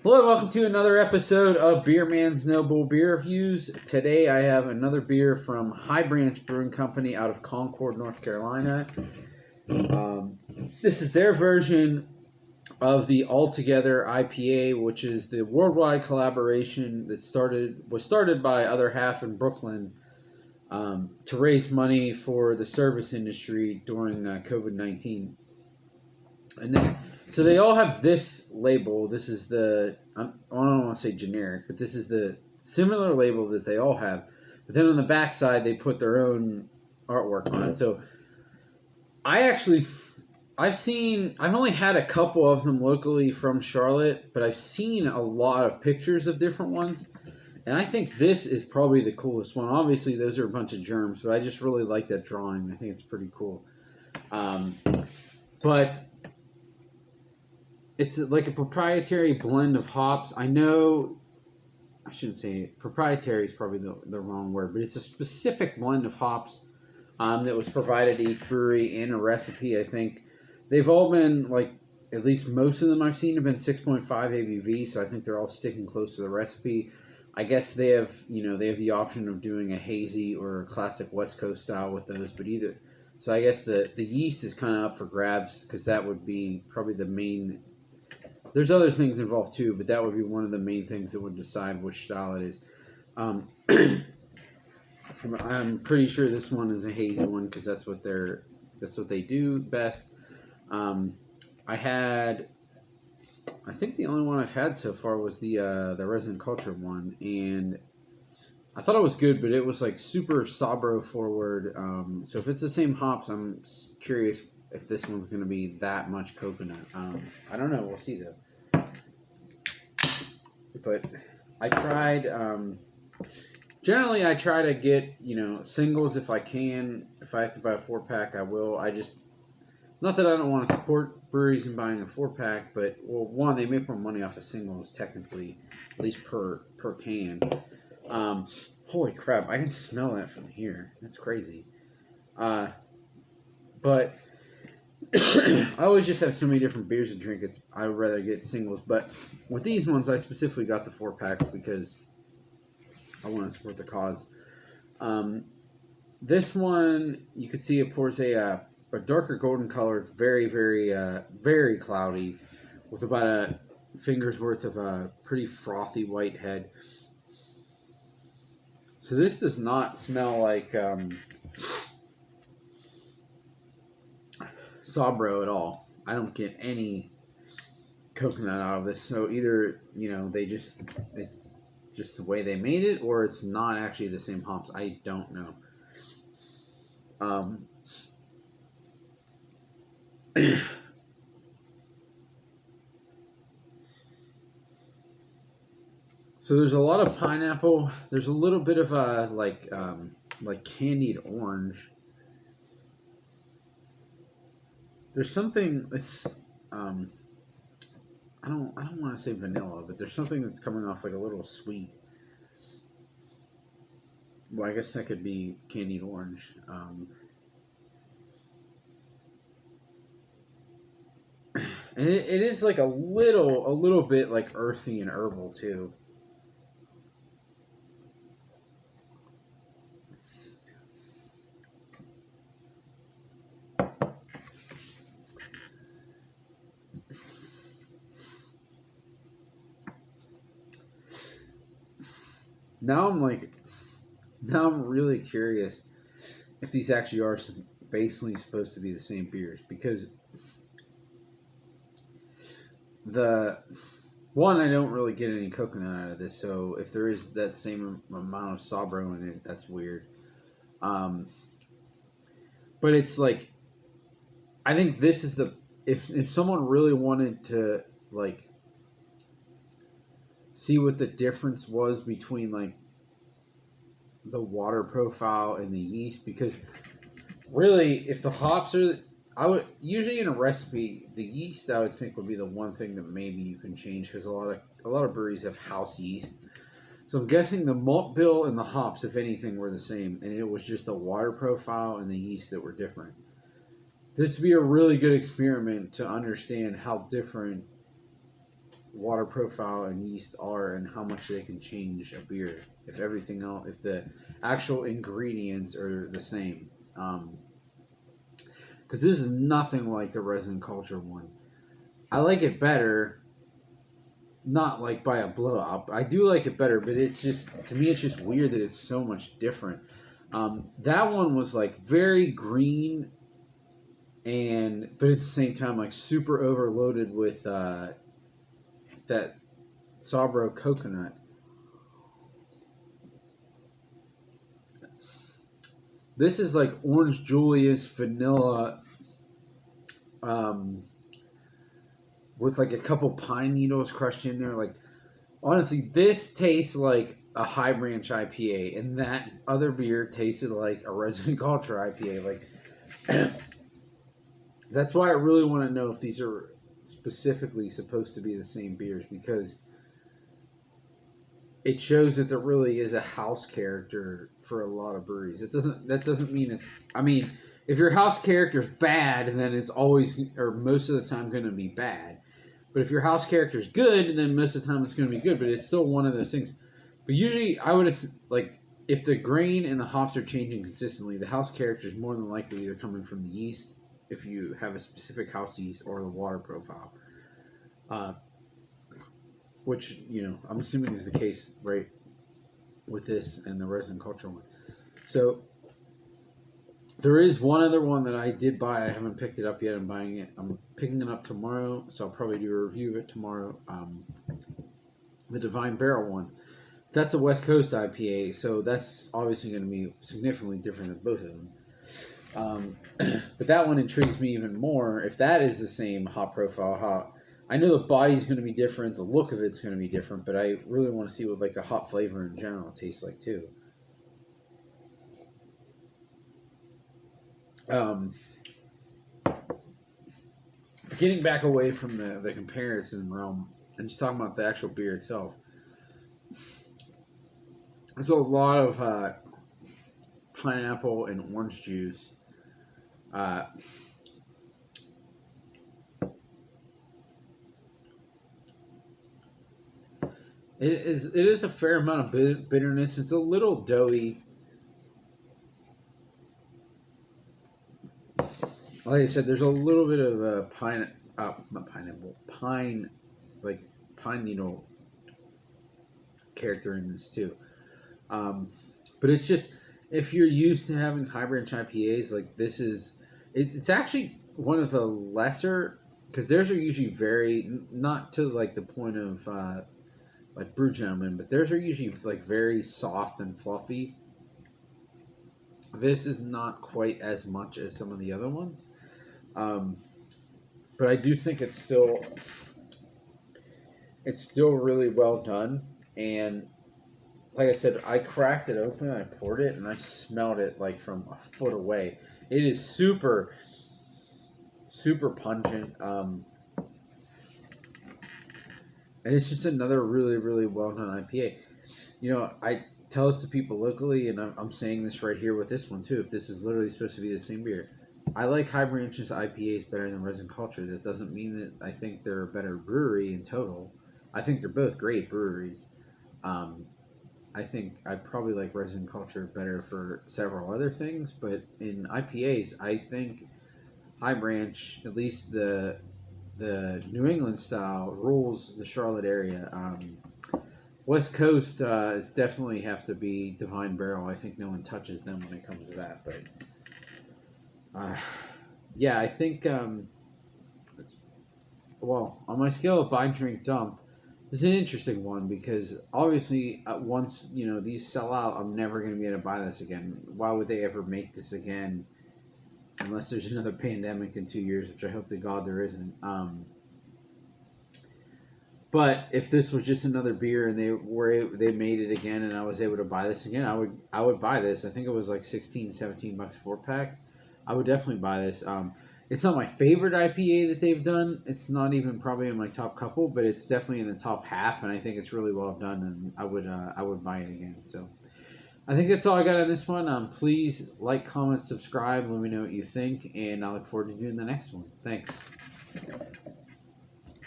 Hello, welcome to another episode of Beer Man's Noble Beer Reviews. Today I have another beer from High Branch Brewing Company out of Concord, North Carolina. This is their version of the Altogether IPA, which is the worldwide collaboration that was started by Other Half in Brooklyn to raise money for the service industry during COVID-19. And then, so they all have this label. This is I don't want to say generic, but this is the similar label that they all have. But then on the back side, they put their own artwork on it. So I've only had a couple of them locally from Charlotte, but I've seen a lot of pictures of different ones. And I think this is probably the coolest one. Obviously, those are a bunch of germs, but I just really like that drawing. I think it's pretty cool. But it's like a proprietary blend of hops. I shouldn't say proprietary is probably the wrong word, but it's a specific blend of hops that was provided to each brewery in a recipe. I think they've all been, like, at least most of them I've seen have been 6.5 ABV, so I think they're all sticking close to the recipe. I guess they have the option of doing a hazy or a classic West Coast style with those, but either. So I guess the yeast is kind of up for grabs because that would be probably the main. There's other things involved too, but that would be one of the main things that would decide which style it is. I'm pretty sure this one is a hazy one because that's what they do best. I think the only one I've had so far was the resin culture one, and I thought it was good, but it was like super Sabro forward. So if it's the same hops, I'm curious if this one's going to be that much coconut. I don't know. We'll see, though. But I tried... generally, I try to get, singles if I can. If I have to buy a 4-pack, I will. Not that I don't want to support breweries in buying a 4-pack, but, well, one, they make more money off of singles, technically, at least per can. Holy crap, I can smell that from here. That's crazy. But... I always just have so many different beers to drink. I would rather get singles, but with these ones, I specifically got the 4-packs because I want to support the cause. This one, you could see it pours a darker golden color. It's very, very, very cloudy, with about a finger's worth of a pretty frothy white head. So this does not smell like Sabro at all. I don't get any coconut out of this. So either, it's just the way they made it, or it's not actually the same hops. I don't know. So there's a lot of pineapple. There's a little bit of like candied orange. There's something that's I don't want to say vanilla, but there's something that's coming off like a little sweet. Well, I guess that could be candied orange. And it is like a little bit like earthy and herbal too. Now I'm really curious if these actually are basically supposed to be the same beers, because the one, I don't really get any coconut out of this, so if there is that same amount of Sabro in it, that's weird. But it's like, I think this is if someone really wanted to like see what the difference was between like the water profile and the yeast, because really, if the hops are, I would usually in a recipe, the yeast I would think would be the one thing that maybe you can change, because a lot of breweries have house yeast. So I'm guessing the malt bill and the hops, if anything, were the same, and it was just the water profile and the yeast that were different. This would be a really good experiment to understand how different water profile and yeast are and how much they can change a beer if everything else, if the actual ingredients are the same. Because this is nothing like the resin culture one. I like it better, not like by a blow up. I do like it better, but it's just, to me, it's just weird that it's so much different. That one was like very green, but at the same time like super overloaded with that Sabro coconut. This is like Orange Julius vanilla, with like a couple pine needles crushed in there. Like, honestly, this tastes like a High Branch IPA, and that other beer tasted like a Resident Culture IPA. Like, that's why I really want to know if these are specifically supposed to be the same beers, because it shows that there really is a house character for a lot of breweries. That doesn't mean it's. I mean, if your house character's bad, then it's always or most of the time going to be bad. But if your house character's good, then most of the time it's going to be good. But it's still one of those things. But usually, I would like if the grain and the hops are changing consistently, the house character is more than likely either coming from the yeast, if you have a specific house yeast, or the water profile. Which, I'm assuming is the case, right, with this and the resident culture one. So there is one other one that I did buy. I haven't picked it up yet. I'm buying it. I'm picking it up tomorrow, so I'll probably do a review of it tomorrow. The Divine Barrel one. That's a West Coast IPA, so that's obviously going to be significantly different than both of them. But that one intrigues me even more. If that is the same hop profile, I know the body's going to be different, the look of it's going to be different, but I really want to see what like the hop flavor in general tastes like too. Getting back away from the comparison realm and just talking about the actual beer itself, there's a lot of pineapple and orange juice. It is a fair amount of bitterness. It's a little doughy. Like I said, there's a little bit of like pine needle character in this too. But it's just, if you're used to having High Branch IPAs, like this it's actually one of the lesser, because theirs are usually not to like the point of like Brew Gentlemen, but theirs are usually like very soft and fluffy. This is not quite as much as some of the other ones. But I do think it's still really well done. And like I said, I cracked it open, I poured it, and I smelled it like from a foot away. It is super, super pungent. And it's just another really, really well done IPA. I tell this to people locally, and I'm saying this right here with this one too. If this is literally supposed to be the same beer, I like High Branch's IPAs better than Resin Culture. That doesn't mean that I think they're a better brewery in total. I think they're both great breweries. I think I probably like Resin Culture better for several other things, but in IPAs, I think High Branch, at least the New England style, rules the Charlotte area. West Coast is definitely have to be Divine Barrel. I think no one touches them when it comes to that. But yeah, I think on my scale of buy, drink, dump, it's an interesting one, because obviously once these sell out, I'm never going to be able to buy this again. Why would they ever make this again? Unless there's another pandemic in 2 years, which I hope to God there isn't. But if this was just another beer and they made it again and I was able to buy this again, I would buy this. I think it was like $16, $17 4-pack. I would definitely buy this. It's not my favorite IPA that they've done. It's not even probably in my top couple, but it's definitely in the top half, and I think it's really well done, and I would buy it again. So I think that's all I got on this one. Please like, comment, subscribe, let me know what you think, and I look forward to doing the next one. Thanks.